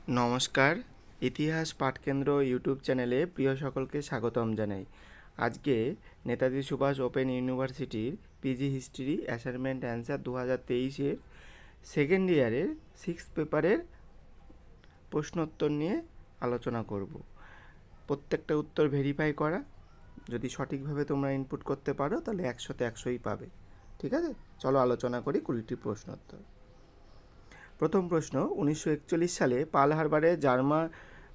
নমস্কার, ইতিহাস পাঠকেন্দ্র ইউটিউব চ্যানেলে প্রিয় সকলকে স্বাগতম জানাই। আজকে নেতাজি সুভাষ ওপেন ইউনিভার্সিটির পিজি হিস্ট্রি অ্যাসাইনমেন্ট অ্যান্সার 2023-এর সেকেন্ড ইয়ারের 6th পেপারের প্রশ্নোত্তর নিয়ে আলোচনা করব। প্রত্যেকটা উত্তর ভেরিফাই করা, যদি সঠিকভাবে তোমরা ইনপুট করতে পারো তাহলে 100তে 100ই পাবে। ঠিক আছে, চলো আলোচনা করি 20টি প্রশ্নোত্তর। প্রথম প্রশ্ন, 1941 সালে পার্ল হারবারে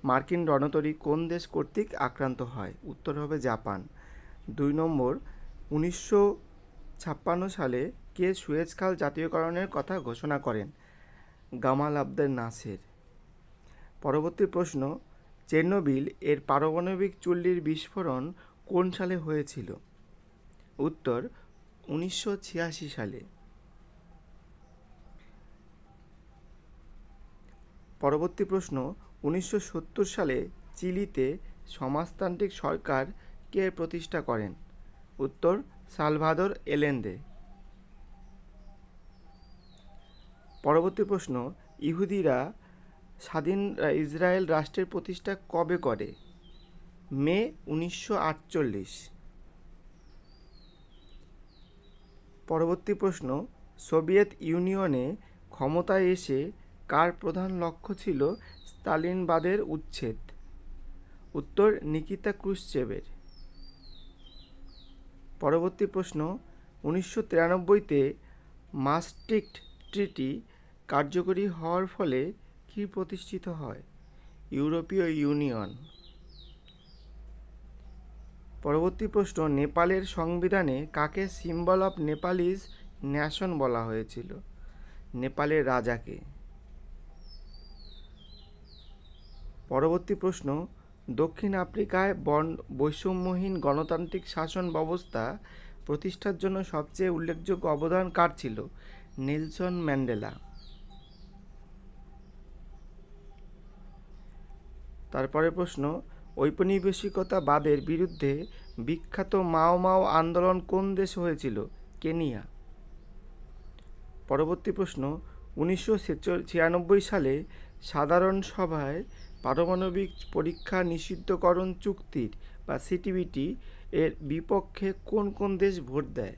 মার্কিন রণতরী কোন দেশ কর্তৃক আক্রান্ত হয়? উত্তর হবে জাপান। 2 নম্বর, 1956 সালে কে সুয়েজ খাল জাতীয়করণের কথা ঘোষণা করেন? গামাল আবদেল নাসের। পরবর্তী প্রশ্ন, চেরনোবিল এর পারমাণবিক চুল্লির বিস্ফোরণ কোন সালে হয়েছিল? উত্তর 1986 সালে। পরবর্তী প্রশ্ন, 1970 সালে চিলিতে সমাজতান্ত্রিক সরকার কে প্রতিষ্ঠা করেন? উত্তর সালভাদর এলেন্দে। পরবর্তী প্রশ্ন, ইহুদিরা স্বাধীন ইসরায়েল রাষ্ট্রের প্রতিষ্ঠা কবে করে? মে 1948। পরবর্তী প্রশ্ন, সোভিয়েত ইউনিয়নে ক্ষমতায় এসে কার প্রধান লক্ষ্য ছিল স্তালিনবাদের উচ্ছেদ? উত্তর নিকিতা ক্রুশ্চেভের। পরবর্তী প্রশ্ন, 1993-তে মাস্ট্রিক্ট ট্রিটি কার্যকরী হওয়ার ফলে কী প্রতিষ্ঠিত হয়? ইউরোপীয় ইউনিয়ন। পরবর্তী প্রশ্ন, নেপালের সংবিধানে কাকে সিম্বল অফ নেপালিজ ন্যাশন বলা হয়েছিল? নেপালের রাজাকে। পরবর্তী প্রশ্ন, দক্ষিণ আফ্রিকায় বৈষম্যহীন গণতান্ত্রিক শাসন ব্যবস্থা প্রতিষ্ঠার জন্য সবচেয়ে উল্লেখযোগ্য অবদান কার ছিল? Nelson Mandela. তারপরে প্রশ্ন, ঔপনিবেশিকতাবাদের বিরুদ্ধে বিখ্যাত মাও মাও আন্দোলন কোন দেশে হয়েছিল? কেনিয়া। পরবর্তী প্রশ্ন, 1996 সালে সাধারণ সভায় পারমাণবিক পরীক্ষা নিষিদ্ধকরণ চুক্তির বা সিটিবিটি এর বিপক্ষে কোন কোন দেশ ভোট দেয়?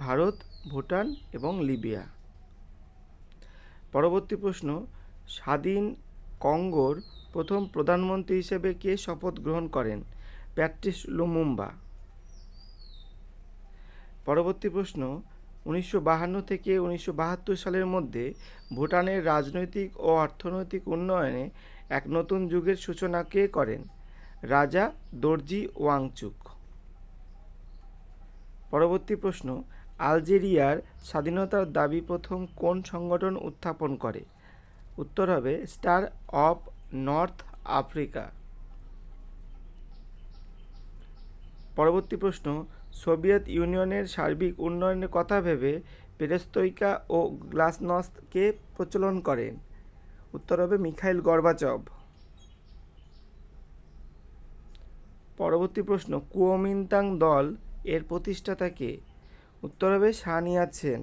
ভারত, ভুটান এবং লিবিয়া। পরবর্তী প্রশ্ন, স্বাধীন কঙ্গোর প্রথম প্রধানমন্ত্রী হিসেবে কে শপথ গ্রহণ করেন? Patrice Lumumba. পরবর্তী প্রশ্ন, 1952 থেকে 1972 সালের মধ্যে ভুটানের রাজনৈতিক ও অর্থনৈতিক উন্নয়নে এক নতুন যুগের সূচনা কে করেন? রাজা দর্জি ওয়াংচুক। পরবর্তী প্রশ্ন, আলজেরিয়ার স্বাধীনতার দাবি প্রথম কোন সংগঠন উত্থাপন করে? উত্তর হবে স্টার অফ নর্থ আফ্রিকা। পরবর্তী প্রশ্ন, সোভিয়েত ইউনিয়নের সার্বিক উন্নয়নের কথা ভেবে পেরেস্ত্রয়িকা ও গ্লাসনস্ট কে প্রচলন করেন? উত্তর হবে মিখাইল গর্বাচভ। পরবর্তী প্রশ্ন, কুওমিন্টাং দল এর প্রতিষ্ঠাতা কে? উত্তর হবে সান ইয়াতসেন।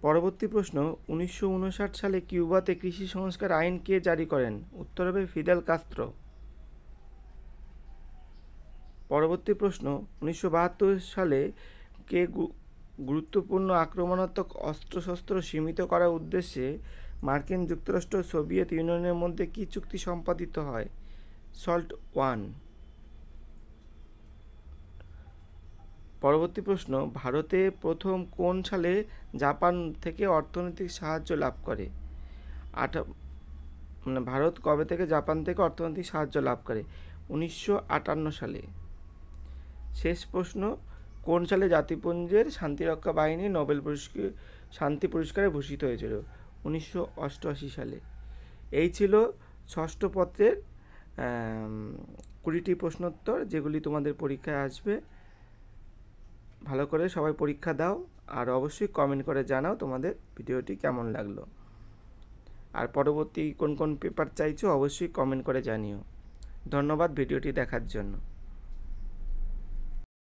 পরবর্তী প্রশ্ন, 1959 সালে কিউবাতে কৃষি সংস্কার আইন কে জারি করেন? উত্তর হবে ফিদেল কাস্ত্রো। পরবর্তী প্রশ্ন, 1972 সালে কে গুরুত্বপূর্ণ আক্রমণাত্মক অস্ত্রশস্ত্র সীমিত করার উদ্দেশ্যে মার্কিন যুক্তরাষ্ট্র ও সোভিয়েত ইউনিয়নের মধ্যে কী চুক্তি সম্পাদিত হয়? Salt one. পরবর্তী প্রশ্ন, ভারতে প্রথম কোন সালে জাপান থেকে অর্থনৈতিক সাহায্য লাভ করে? ভারত কবে থেকে জাপান থেকে অর্থনৈতিক সাহায্য লাভ করে? 1958 সালে। শেষ প্রশ্ন, কোন সালে জাতিপুঞ্জের শান্তিরক্ষা বাহিনী নোবেল শান্তি পুরস্কারে ভূষিত হয়েছিল? 1988 সালে। এই ছিল ষষ্ঠ পত্রের 20টি প্রশ্নোত্তর, যেগুলি তোমাদের পরীক্ষায় আসবে। ভালো করে সবাই পরীক্ষা দাও, আর অবশ্যই কমেন্ট করে জানাও তোমাদের ভিডিওটি কেমন লাগলো। আর পরবর্তী কোন কোন পেপার চাইছো অবশ্যই কমেন্ট করে জানিও। ধন্যবাদ ভিডিওটি দেখার জন্য।